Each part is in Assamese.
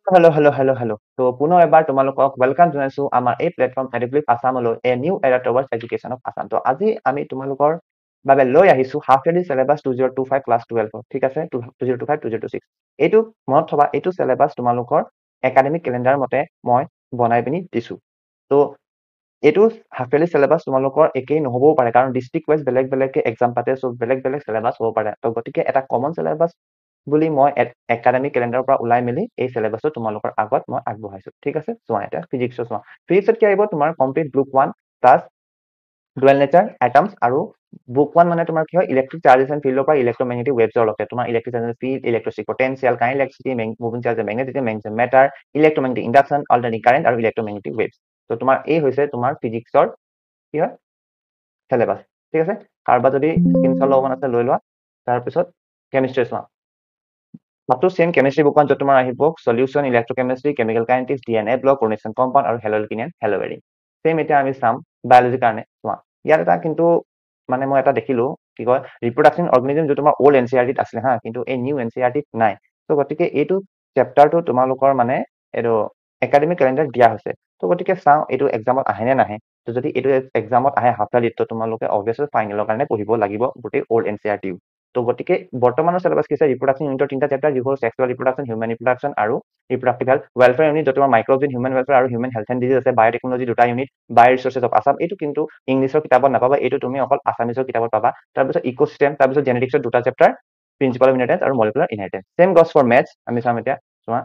হেল্ল'। তো পুনৰ এবাৰ তোমালোকক ৱেলকাম জনাইছো আমাৰ এই প্লেটফৰ্ম এডুকেটিভ আছামলৈ এ নিউ এৰা টুৱাৰ্ডছ এডুকেশ্যন অফ আছাম। তো আজি আমি তোমালোকৰ বাবে লৈ আহিছো হাফ ইয়াৰলি চেলেবাছ 2025 ক্লাছ 12 ঠিক আছে 2025 2026 এইটো মনত থবা এইটো চেলেবাছ তোমালোকৰ একাডেমিক কেলেণ্ডাৰ মতে মই বনাই পিনি দিছো। তো এইটো হাফ ইয়াৰলি চেলেবাছ তোমালোকৰ একেই নহবও পাৰে কাৰণ ডিষ্ট্ৰিক্ট ৱাইজ বেলেগ বেলেগকে এক্সাম পাতে সব বেলেগ বেলেগ চেলেবাছ হ'ব পাৰে। তো গতিকে এটা কমন চেলেবাছ বুলি মই একাডেমিক কেলেণ্ডাৰৰ পৰা ওলাই মেলি এই চেলেবাছটো তোমালোকৰ আগত মই আগবঢ়াইছো ঠিক আছে। চোৱা এতিয়া ফিজিক্সৰ চোৱা ফিজিক্সত কি আহিব তোমাৰ complete book 1 plus dual nature atoms আৰু বুক 1 মানে তোমাৰ কি হয় ইলেক্ট্ৰিক চাৰ্জেছ এণ্ড ফিল্ডৰ পৰা ইলেক্ট্ৰমেগনেটিক ৱেভছৰ লৈকে তোমাৰ electric charges field electric potential current electricity moving charge magnetism magnetic matter electromagnetic induction alternating current আৰু ইলেক্ট্ৰমেগনেটিক ৱেভছ। তো তোমাৰ এই হৈছে তোমাৰ ফিজিক্সৰ কি হয় চেলেবাছ ঠিক আছে। কাৰোবাৰ যদি স্ক্ৰীনশ্বট ল'ব মন আছে লৈ লোৱা। তাৰপিছত কেমিষ্ট্ৰি চোৱা মাত্ৰ চেম কেমিষ্ট্ৰি বুকখন য'ত তোমাৰ আহিব solution electrochemistry chemical kinetics DNA block production compound আৰু হেলোলকিন এণ্ড হেলোৱেৰিন। চেম এতিয়া আমি চাম বায়'লজিৰ কাৰণে চোৱা ইয়াত এটা কিন্তু মানে মই এটা দেখিলো কি কয় ৰিপ্ৰডাকশ্যন অৰ্গেনিজম যোনটো তোমাৰ অল্ড এনচিআৰটিত আছিলে হা কিন্তু এই নিউ এনচিআৰটিত নাই। তো গতিকে এইটো চেপ্টাৰটো তোমালোকৰ মানে এইটো একাডেমিক কেলেণ্ডাৰ দিয়া হৈছে। তো গতিকে চাওঁ এইটো এক্সামত আহে নে নাহে। তো যদি এইটো এক্সামত আহে হাফ ইয়াৰলিত তো তোমালোকে অবভিয়াছলি ফাইনেলৰ কাৰণে পঢ়িব লাগিব গোটেই অল্ড এনচিআৰটিও। তো গতিকে বৰ্তমানৰ চেলেবাছ কি আছে ৰিপ্ৰডাকশ্যন ইউনিটৰ তিনিটা চেপ্টাৰ যিবোৰ সেক্সুৱেল ৰিপ্ৰডাকশ্যন হিউমেন ৰিপ্ৰডাকশ্যন আৰু ৰিপ্ৰডাক্টিভ হেল্থ ৱেলফেয়াৰ ইউনিট য'ত তোমাৰ মাইক্ৰ'জিন হিউমেন ৱেলফেয়াৰ আৰু হিউমেন হেল্থ এণ্ড ডিজিজ আছে বায়'টেকনলজি দুটা ইউনিট বায় ৰিচোৰ্চেছ অফ আছাম এইটো কিন্তু ইংলিছৰ কিতাপত নাপাবা এইটো তুমি অকল আছামিজৰ কিতাপত পাবা। তাৰপিছত ইক'চিষ্টেম তাৰপিছত জেনেটিক্সৰ দুটা চেপ্টাৰ প্ৰিন্সিপাল অফ ইনহেৰিটেন্স আৰু মলিকুলাৰ ইনহেৰিটেন্স। চেম গছ ফৰ মেথছ আমি চাম এতিয়া চোৱা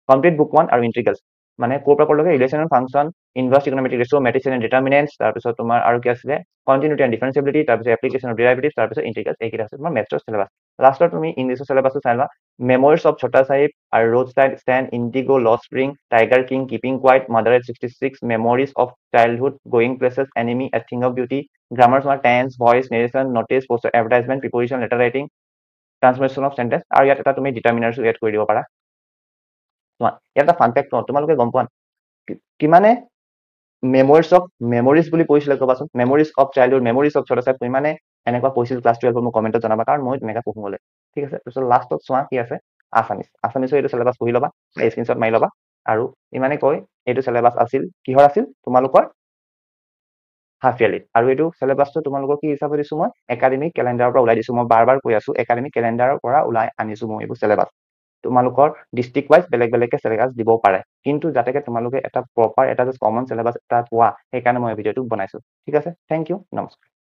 কমপ্লিট বুক 1 আৰু ইন্টিগ্ৰেলছ মানে ক'ৰ পৰা ক'লৈকে relation and function inverse trigonometric ratio' matrix and determinants তাৰপিছত তোমাৰ আৰু কি আছিলে কণ্টিনিউটি এণ্ড ডিফাৰেঞ্চিয়েবিলিটি তাৰপিছত এপ্লিকেশ্যন অফ ডেৰিভেটিভছ তাৰপিছত ইন্টিগ্ৰেলছ এইকেইটা আছে তোমাৰ মেথছৰ চেলেবাছ। লাষ্টত তুমি ইংলিছৰ চেলেবাছটো চাই লোৱা মেমৰিজ অফ ছোটা চাহিব আৰু road side stand indigo lost spring tiger king keeping quiet mother at 66 memories of childhood going places enemy a thing of beauty grammar তোমাৰ tense voice narration notice poster advertisement preposition letter writing translation of sentence আৰু ইয়াত এটা তুমি ডিটাৰমিনাৰছো এড কৰি দিব পাৰা। ইয়াত এটা ফান ফেক্ট তোমালোকে গম পোৱা কিমানে মেমৰিজ বুলি পঢ়িছিলে ক'বাচোন memories of childhood memories of Chhota Sahib কিমানে এনেকুৱা পঢ়িছিল ক্লাছ 12 মোক কমেণ্টত জনাবা কাৰণ মই তেনেকৈ পঢ়োঁলে ঠিক আছে। তাৰপিছত লাষ্টত চোৱা কি আছে আছামিছৰ এইটো চেলেবাছ পঢ়ি ল'বা স্ক্ৰীনশ্বট মাৰি ল'বা আৰু ইমানে কৈ এইটো চেলেবাছ আছিল কিহৰ আছিল তোমালোকৰ হাফ ইয়াৰলি আৰু এইটো চেলেবাছটো তোমালোকৰ কি হিচাপে দিছো মই একাডেমিক কেলেণ্ডাৰৰ পৰা ওলাই দিছো। মই বাৰ কৈ আছো একাডেমিক কেলেণ্ডাৰৰ পৰা ওলাই আনিছো মই এইবোৰ চেলেবাছ। তোমালোকৰ ডিষ্ট্ৰিক্ট ৱাইজ বেলেগ বেলেগকে চেলেবাছ দিব পাৰে কিন্তু যাতে তোমালোকে এটা প্ৰপাৰ এটা কমন চেলেবাছ এটা পোৱা সেইকাৰণে মই ভিডিঅ'টো বনাইছো ঠিক আছে। থেংক ইউ নমস্কাৰ।